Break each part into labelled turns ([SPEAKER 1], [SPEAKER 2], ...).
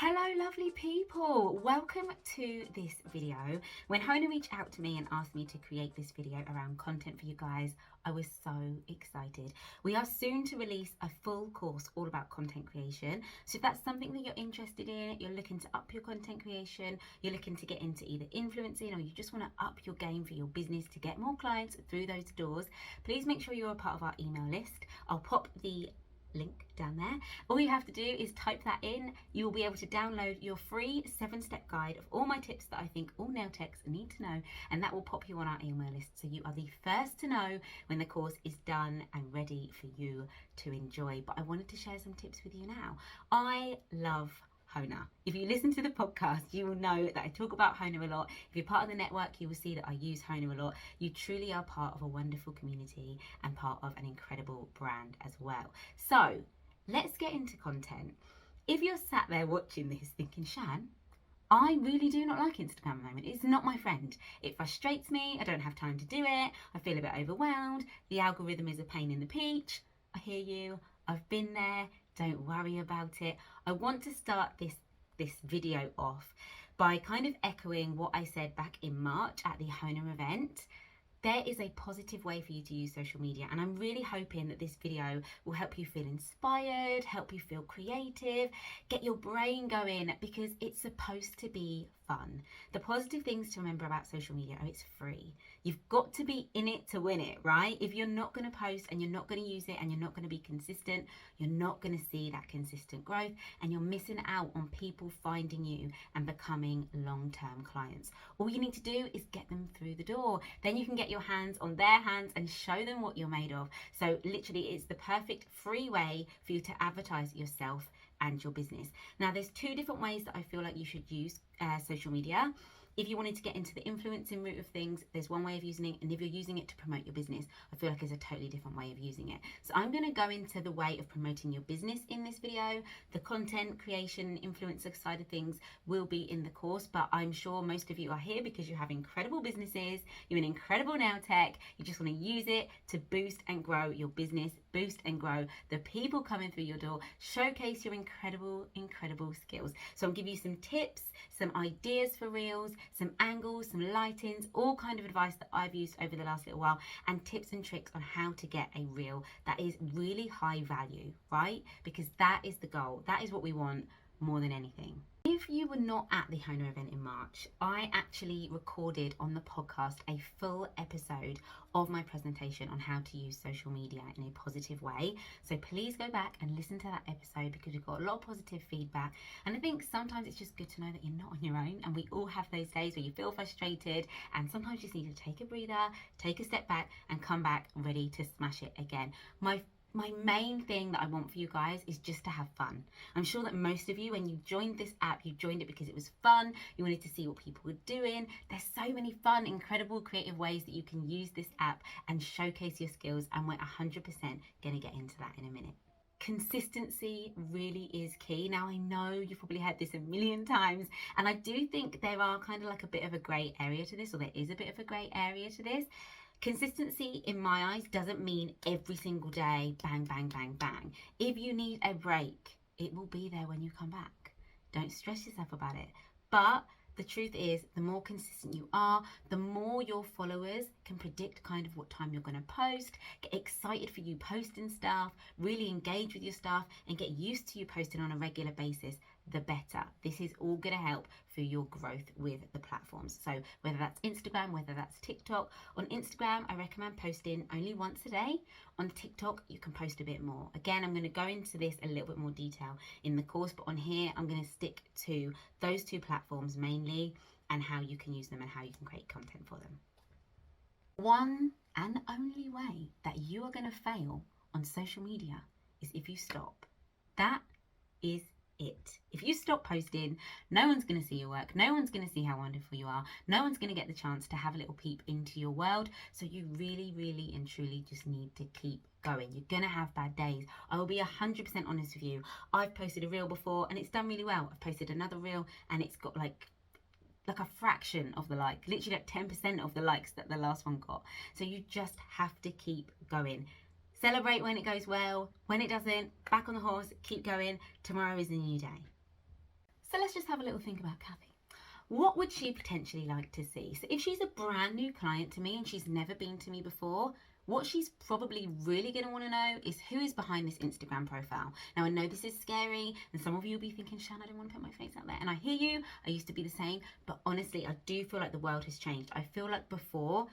[SPEAKER 1] Hello lovely people, welcome to this video. When HONA reached out to me and asked me to create this video around content for you guys, I was so excited. We are soon to release a full course all about content creation. So if that's something that you're interested in, you're looking to up your content creation, you're looking to get into either influencing or you just want to up your game for your business to get more clients through those doors, please make sure you're a part of our email list. I'll pop the link down there. All you have to do is type that in. You will be able to download your free 7-step guide of all my tips that I think all nail techs need to know, and that will pop you on our email list so you are the first to know when the course is done and ready for you to enjoy. But I wanted to share some tips with you now. I love HONA. If you listen to the podcast, you will know that I talk about HONA a lot. If you're part of the network, you will see that I use HONA a lot. You truly are part of a wonderful community and part of an incredible brand as well. So let's get into content. If you're sat there watching this thinking, Shan, I really do not like Instagram at the moment. It's not my friend. It frustrates me. I don't have time to do it. I feel a bit overwhelmed. The algorithm is a pain in the peach. I hear you. I've been there. Don't worry about it. I want to start this video off by kind of echoing what I said back in March at the HONA event. There is a positive way for you to use social media, and I'm really hoping that this video will help you feel inspired, help you feel creative, get your brain going, because it's supposed to be fun. The positive things to remember about social media are it's free. You've got to be in it to win it, right? If you're not going to post and you're not going to use it and you're not going to be consistent, you're not going to see that consistent growth, and you're missing out on people finding you and becoming long-term clients. All you need to do is get them through the door. Then you can get your hands on their hands and show them what you're made of. So literally it's the perfect free way for you to advertise yourself and your business. Now there's two different ways that I feel like you should use social media. If you wanted to get into the influencing route of things, there's one way of using it, and if you're using it to promote your business, I feel like there's a totally different way of using it. So I'm going to go into the way of promoting your business in this video. The content creation, influencer side of things will be in the course, but I'm sure most of you are here because you have incredible businesses, you're an incredible nail tech, you just want to use it to boost and grow your business, boost and grow the people coming through your door, showcase your incredible skills. So I'll give you some tips, some ideas for reels, some angles, some lightings, all kind of advice that I've used over the last little while, and tips and tricks on how to get a reel that is really high value, right? Because that is the goal. That is what we want more than anything. If you were not at the HONA event in March, I actually recorded on the podcast a full episode of my presentation on how to use social media in a positive way. So please go back and listen to that episode because we've got a lot of positive feedback. And I think sometimes it's just good to know that you're not on your own, and we all have those days where you feel frustrated, and sometimes you just need to take a breather, take a step back and come back ready to smash it again. My main thing that I want for you guys is just to have fun. I'm sure that most of you, when you joined this app, you joined it because it was fun. You wanted to see what people were doing. There's so many fun, incredible, creative ways that you can use this app and showcase your skills, and we're 100% going to get into that in a minute. Consistency really is key. Now I know you've probably heard this a million times, and I do think there are kind of like a bit of a grey area to this, or there is a bit of a grey area to this. Consistency in my eyes doesn't mean every single day, bang, bang, bang, bang. If you need a break, it will be there when you come back. Don't stress yourself about it. But the truth is, the more consistent you are, the more your followers can predict kind of what time you're going to post, get excited for you posting stuff, really engage with your stuff, and get used to you posting on a regular basis, the better. This is all going to help for your growth with the platforms. So whether that's Instagram, whether that's TikTok. On Instagram, I recommend posting only once a day. On TikTok, you can post a bit more. Again, I'm going to go into this a little bit more detail in the course, but on here, I'm going to stick to those two platforms mainly, and how you can use them and how you can create content for them. One and only way that you are going to fail on social media is if you stop. That is it. If you stop posting, no one's going to see your work, no one's going to see how wonderful you are, no one's going to get the chance to have a little peep into your world. So you really and truly just need to keep going. You're going to have bad days. I will be 100% honest with you. I've posted a reel before and it's done really well. I've posted another reel and it's got like a fraction of the like, literally like 10% of the likes that the last one got. So you just have to keep going. Celebrate when it goes well. When it doesn't, back on the horse, keep going. Tomorrow is a new day. So let's just have a little think about Kathy. What would she potentially like to see? So if she's a brand new client to me and she's never been to me before, what she's probably really going to want to know is who is behind this Instagram profile. Now, I know this is scary, and some of you will be thinking, Shan, I don't want to put my face out there. And I hear you. I used to be the same. But honestly, I do feel like the world has changed. I feel like before,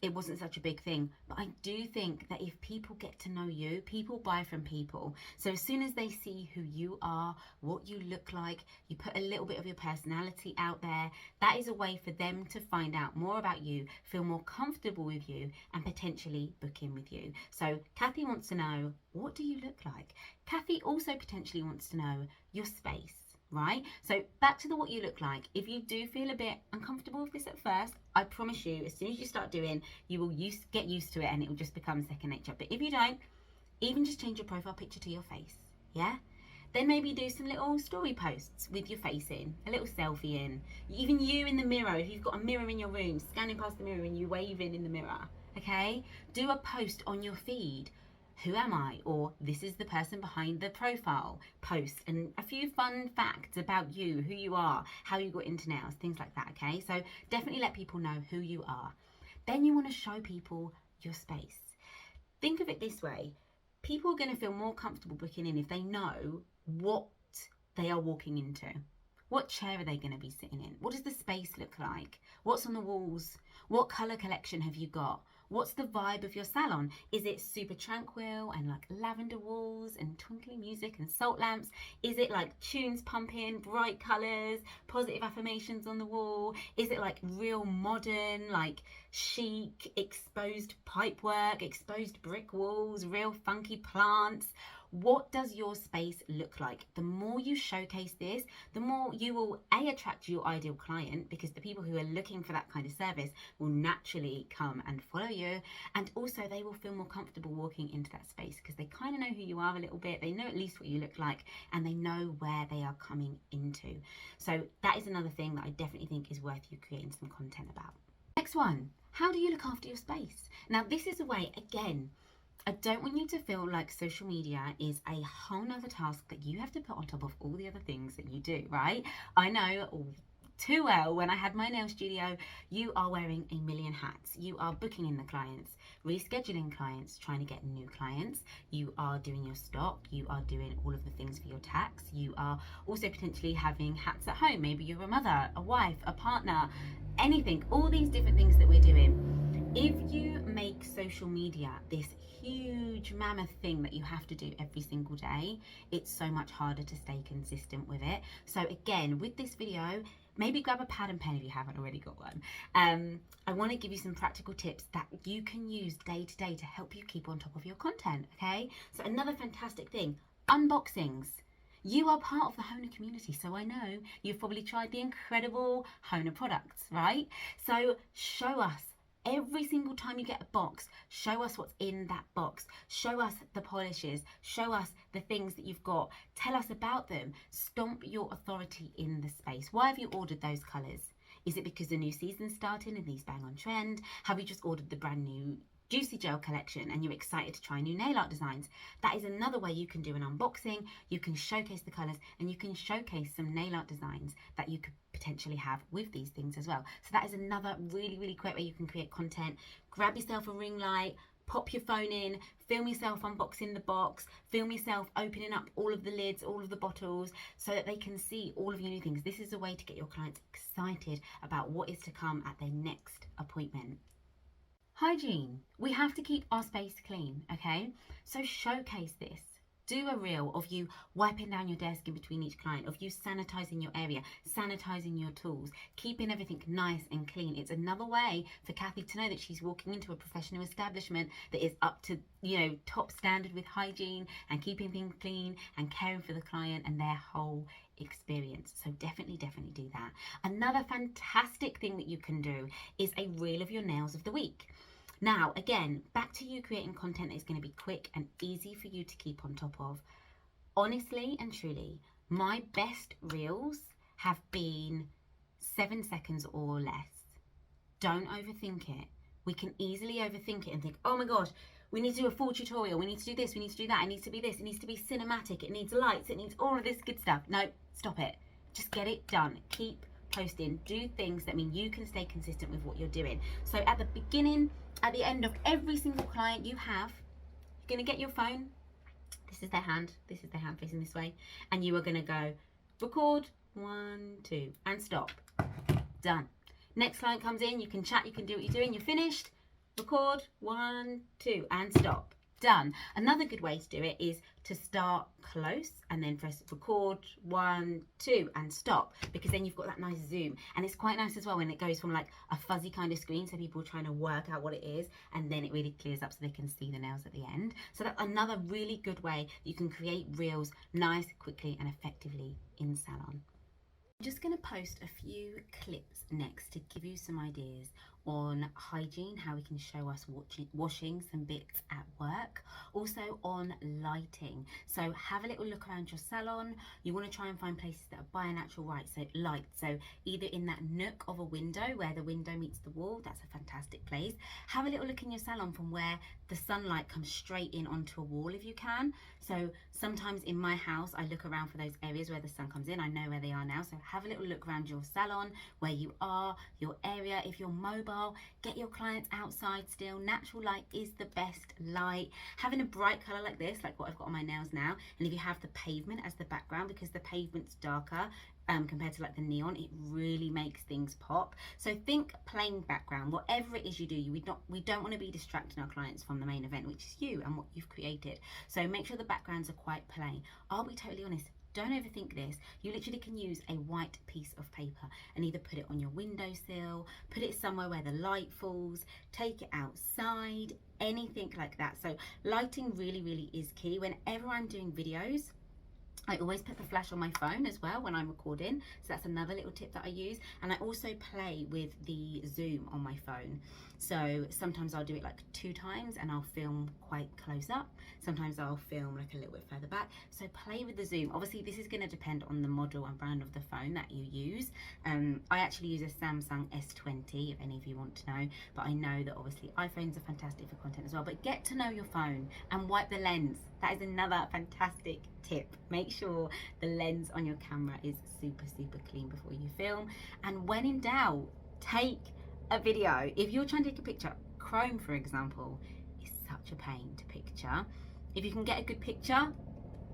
[SPEAKER 1] it wasn't such a big thing. But I do think that if people get to know you, people buy from people. So as soon as they see who you are, what you look like, you put a little bit of your personality out there, that is a way for them to find out more about you, feel more comfortable with you, and potentially book in with you. So Kathy wants to know, what do you look like? Kathy also potentially wants to know your space. Right? So back to the what you look like. If you do feel a bit uncomfortable with this at first, I promise you, as soon as you start doing, you will get used to it and it will just become second nature. But if you don't, even just change your profile picture to your face. Yeah? Then maybe do some little story posts with your face in, a little selfie in. Even you in the mirror, if you've got a mirror in your room, scanning past the mirror and you waving in the mirror. Okay? Do a post on your feed. Who am I? Or this is the person behind the profile post, and a few fun facts about you, who you are, how you got into nails, things like that. Okay, so definitely let people know who you are. Then you want to show people your space. Think of it this way: people are going to feel more comfortable booking in if they know what they are walking into. What chair are they going to be sitting in? What does the space look like? What's on the walls? What colour collection have you got? What's the vibe of your salon? Is it super tranquil and like lavender walls and twinkly music and salt lamps? Is it like tunes pumping, bright colours, positive affirmations on the wall? Is it like real modern, like chic, exposed pipework, exposed brick walls, real funky plants? What does your space look like? The more you showcase this, the more you will attract your ideal client, because the people who are looking for that kind of service will naturally come and follow you, and also they will feel more comfortable walking into that space because they kind of know who you are a little bit, they know at least what you look like, and they know where they are coming into. So that is another thing that I definitely think is worth you creating some content about. Next one, how do you look after your space? Now this is a way, again, I don't want you to feel like social media is a whole nother task that you have to put on top of all the other things that you do, right? I know too well, when I had my nail studio, you are wearing a million hats. You are booking in the clients, rescheduling clients, trying to get new clients. You are doing your stock. You are doing all of the things for your tax. You are also potentially having hats at home. Maybe you're a mother, a wife, a partner, anything, all these different things that we're doing. If you make social media this huge mammoth thing that you have to do every single day, it's so much harder to stay consistent with it. So again, with this video, maybe grab a pad and pen if you haven't already got one. I want to give you some practical tips that you can use day to day to help you keep on top of your content, okay? So another fantastic thing, unboxings. You are part of the HONA community, so I know you've probably tried the incredible HONA products, right? So show us. Every single time you get a box, show us what's in that box. Show us the polishes. Show us the things that you've got. Tell us about them. Stomp your authority in the space. Why have you ordered those colours? Is it because the new season's starting and these bang on trend? Have you just ordered the brand new Juicy Gel collection and you're excited to try new nail art designs? That is another way you can do an unboxing. You can showcase the colours and you can showcase some nail art designs that you could potentially have with these things as well. So that is another really, really great way you can create content. Grab yourself a ring light, pop your phone in, film yourself unboxing the box, film yourself opening up all of the lids, all of the bottles, so that they can see all of your new things. This is a way to get your clients excited about what is to come at their next appointment. Hygiene. We have to keep our space clean, okay? So showcase this. Do a reel of you wiping down your desk in between each client, of you sanitizing your area, sanitizing your tools, keeping everything nice and clean. It's another way for Kathy to know that she's walking into a professional establishment that is up to, top standard with hygiene and keeping things clean and caring for the client and their whole experience. So definitely do that. Another fantastic thing that you can do is a reel of your nails of the week. Now, again, back to you creating content that is going to be quick and easy for you to keep on top of. Honestly and truly, my best reels have been 7 seconds or less. Don't overthink it. We can easily overthink it and think, oh my gosh, we need to do a full tutorial. We need to do this. We need to do that. It needs to be this. It needs to be cinematic. It needs lights. It needs all of this good stuff. No, stop it. Just get it done. Keep posting. Do things that mean you can stay consistent with what you're doing. So at the beginning, at the end of every single client you have, you're going to get your phone. This is their hand facing this way, and you are going to go record 1, 2 and stop. Done. Next client comes in, you can chat, you can do what you're doing. You're finished. Record 1, 2 and stop. Done. Another good way to do it is to start close and then press record 1, 2 and stop, because then you've got that nice zoom. And it's quite nice as well when it goes from like a fuzzy kind of screen, so people are trying to work out what it is, and then it really clears up so they can see the nails at the end. So that's another really good way you can create reels nice, quickly and effectively in salon. I'm just going to post a few clips next to give you some ideas on hygiene, how we can show us washing some bits at work, also on lighting. So have a little look around your salon. You want to try and find places that are by a natural light, so either in that nook of a window where the window meets the wall, that's a fantastic place. Have a little look in your salon from where the sunlight comes straight in onto a wall if you can. So sometimes in my house I look around for those areas where the sun comes in. I know where they are now, so have a little look around your salon, where you are, your area. If you're mobile, get your clients outside still. Natural light is the best light. Having a bright color like this, like what I've got on my nails now, and if you have the pavement as the background, because the pavement's darker compared to like the neon, it really makes things pop. So think plain background, whatever it is you do. We don't want to be distracting our clients from the main event, which is you and what you've created. So make sure the backgrounds are quite plain. I'll be totally honest, don't overthink this. You literally can use a white piece of paper and either put it on your windowsill, put it somewhere where the light falls, take it outside, anything like that. So lighting really is key. Whenever I'm doing videos, I always put the flash on my phone as well when I'm recording. So that's another little tip that I use. And I also play with the zoom on my phone. So sometimes I'll do it like 2 times and I'll film quite close up. Sometimes I'll film like a little bit further back. So play with the zoom. Obviously this is going to depend on the model and brand of the phone that you use. I actually use a Samsung S20 if any of you want to know, but I know that obviously iPhones are fantastic for content as well. But get to know your phone and wipe the lens. That is another fantastic tip. Make sure the lens on your camera is super clean before you film. And when in doubt, take a video. If you're trying to take a picture, Chrome for example is such a pain to picture. If you can get a good picture,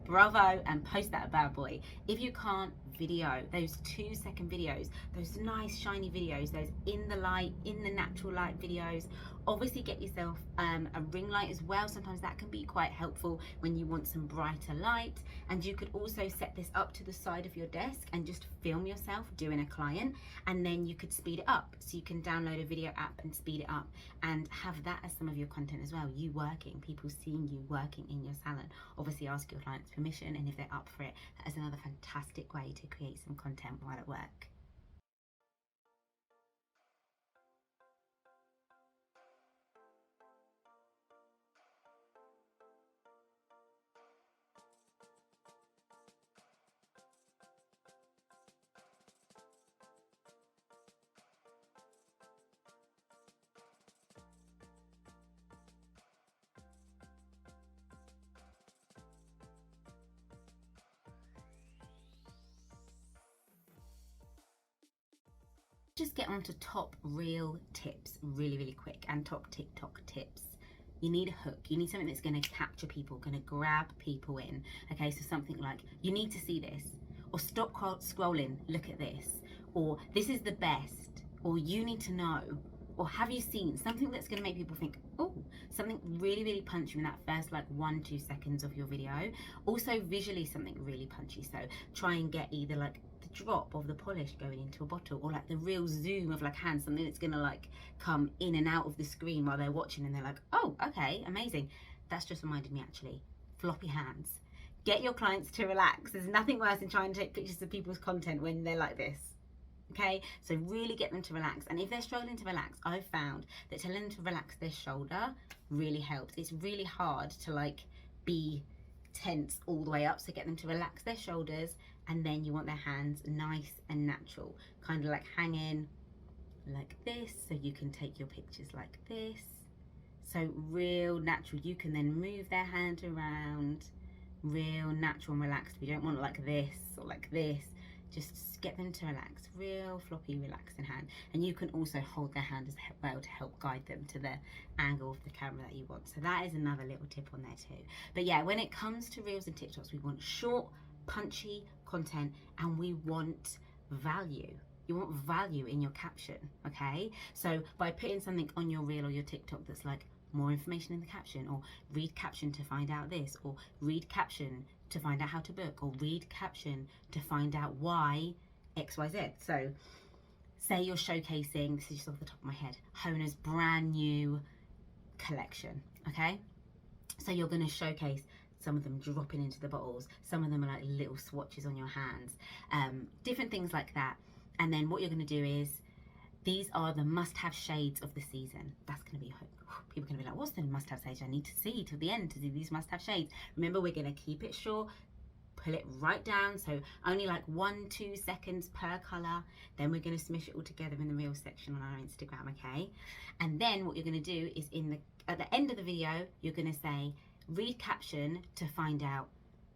[SPEAKER 1] bravo, and post that bad boy. If you can't, video, those 2-second videos, those nice shiny videos, those in the light, in the natural light videos. Obviously get yourself a ring light as well. Sometimes that can be quite helpful when you want some brighter light. And you could also set this up to the side of your desk and just film yourself doing a client, and then you could speed it up. So you can download a video app and speed it up and have that as some of your content as well. You working, people seeing you working in your salon. Obviously ask your clients permission, and if they're up for it, that is another fantastic way to create some content while at work. Just get on to top reel tips really quick, and top TikTok tips. You need a hook. You need something that's going to capture people, going to grab people in. Okay, so something like, you need to see this, or stop scrolling, look at this, or this is the best, or you need to know, or have you seen, something that's going to make people think, oh, something really punchy in that first like 1-2 seconds of your video. Also visually something really punchy, so try and get either like the drop of the polish going into a bottle, or like the real zoom of like hands, something that's gonna like come in and out of the screen while they're watching and they're like, oh, okay, amazing. That's just reminded me actually, floppy hands. Get your clients to relax. There's nothing worse than trying to take pictures of people's content when they're like this. Okay, so really get them to relax. And if they're struggling to relax, I've found that telling them to relax their shoulder really helps. It's really hard to like be tense all the way up, so get them to relax their shoulders, and then you want their hands nice and natural, kind of like hanging like this, so you can take your pictures like this. So real natural. You can then move their hand around, real natural and relaxed. We don't want it like this or like this. Just get them to relax, real floppy, relaxing hand. And you can also hold their hand as well to help guide them to the angle of the camera that you want. So that is another little tip on there too. But yeah, when it comes to Reels and TikToks, we want short, punchy content, and we want value. You want value in your caption, okay? So by putting something on your Reel or your TikTok that's like, more information in the caption, or read caption to find out this, or read caption to find out how to book, or read caption to find out why XYZ. So say you're showcasing, this is just off the top of my head, HONA's brand new collection, okay? So you're going to showcase some of them dropping into the bottles, some of them are like little swatches on your hands, different things like that. And then what you're going to do is, these are the must-have shades of the season. That's going to be, people are going to be like, what's the must-have shades? I need to see till the end to see these must-have shades. Remember, we're going to keep it short, pull it right down, so only like 1-2 seconds per color. Then we're going to smush it all together in the Reels section on our Instagram, okay? And then what you're going to do is at the end of the video, you're going to say, read caption to find out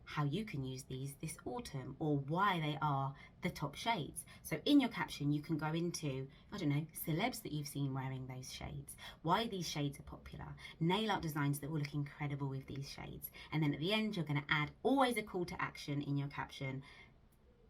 [SPEAKER 1] how you can use these this autumn, or why they are the top shades. So in your caption, you can go into, I don't know, celebs that you've seen wearing those shades, why these shades are popular, nail art designs that will look incredible with these shades. And then at the end, you're going to add always a call to action in your caption.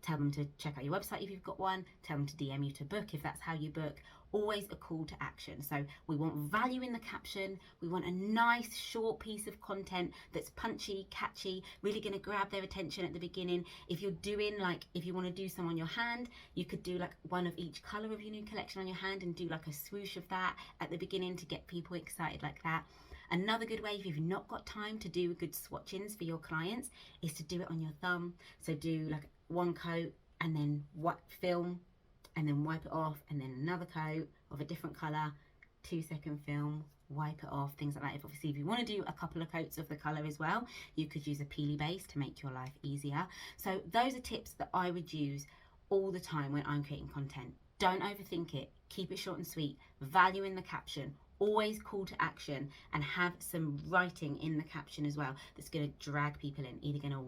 [SPEAKER 1] Tell them to check out your website if you've got one, tell them to DM you to book if that's how you book. Always a call to action. So we want value in the caption, we want a nice short piece of content that's punchy, catchy, really going to grab their attention at the beginning. If you're doing like, if you want to do some on your hand, you could do like one of each color of your new collection on your hand and do like a swoosh of that at the beginning to get people excited like that. Another good way, if you've not got time to do good swatchings for your clients, is to do it on your thumb. So do like one coat and then film, and then wipe it off, and then another coat of a different color, 2-second film, wipe it off, things like that. If you want to do a couple of coats of the color as well, you could use a peely base to make your life easier. So those are tips that I would use all the time when I'm creating content. Don't overthink it, keep it short and sweet, value in the caption, always call to action, and have some writing in the caption as well that's going to drag people in, either going to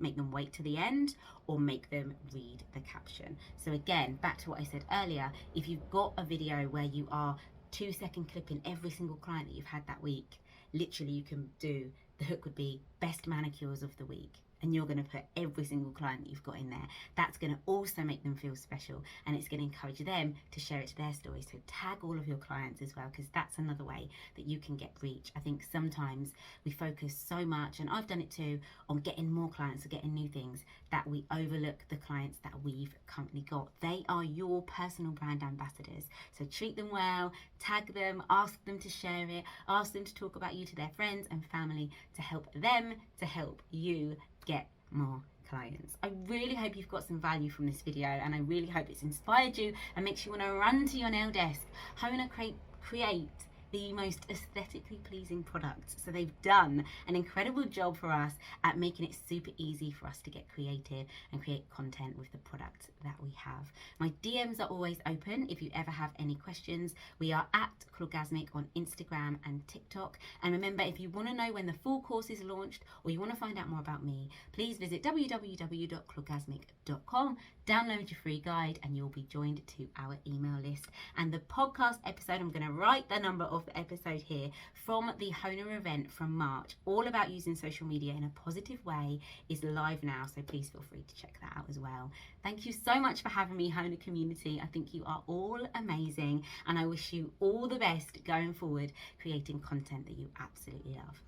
[SPEAKER 1] make them wait to the end, or make them read the caption. So again, back to what I said earlier, if you've got a video where you are 2-second clipping every single client that you've had that week, literally you can do, the hook would be best manicures of the week, and you're going to put every single client that you've got in there. That's going to also make them feel special, and it's going to encourage them to share it to their stories. So tag all of your clients as well, because that's another way that you can get reach. I think sometimes we focus so much, and I've done it too, on getting more clients or getting new things, that we overlook the clients that we've currently got. They are your personal brand ambassadors. So treat them well, tag them, ask them to share it, ask them to talk about you to their friends and family, to help them, to help you get more clients. I really hope you've got some value from this video, and I really hope it's inspired you and makes you want to run to your nail desk. HONA create the most aesthetically pleasing products. So they've done an incredible job for us at making it super easy for us to get creative and create content with the products that we have. My DMs are always open if you ever have any questions. We are at Clawgasmic on Instagram and TikTok. And remember, if you want to know when the full course is launched, or you want to find out more about me, please visit www.clawgasmic.com, download your free guide, and you'll be joined to our email list. And the podcast episode, I'm going to write the number of the episode here, from the HONA event from March, all about using social media in a positive way, is live now. So please feel free to check that out as well. Thank you so much for having me, HONA community. I think you are all amazing, and I wish you all the best going forward, creating content that you absolutely love.